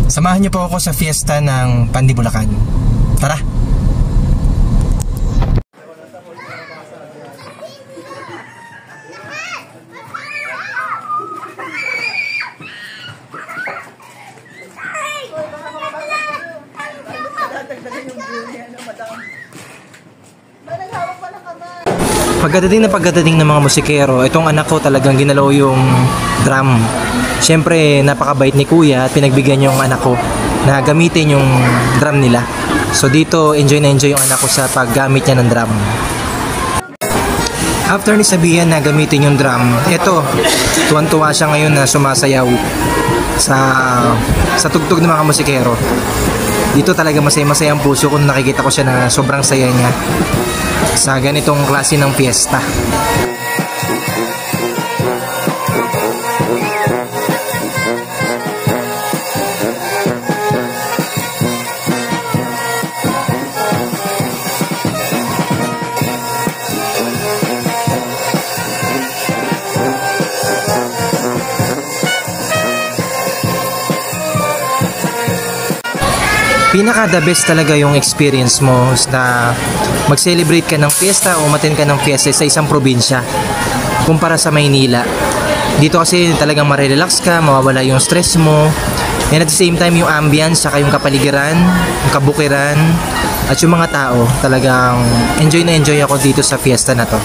Samahan niyo po ako sa fiesta ng Pandibulacan. Tara! Pagkadating ng mga musikero, itong anak ko talagang ginalaw yung drum. Siyempre, napakabait ni kuya at pinagbigyan yung anak ko na gamitin yung drum nila. So dito, enjoy na enjoy yung anak ko sa paggamit niya ng drum. After ni sabihan na gamitin yung drum, eto, tuwan-tuwa siya ngayon na sumasayaw sa tugtog ng mga musikero. Dito talaga masaya-masaya ang puso kung nakikita ko siya na sobrang saya niya sa ganitong klase ng fiesta. Pinaka the best talaga yung experience mo na mag-celebrate ka ng fiesta o umattend ka ng fiesta sa isang probinsya kumpara sa Maynila. Dito kasi talagang marirelax ka, mawawala yung stress mo, and at the same time yung ambience saka yung kapaligiran, yung kabukiran at yung mga tao, talagang enjoy na enjoy ako dito sa fiesta na to.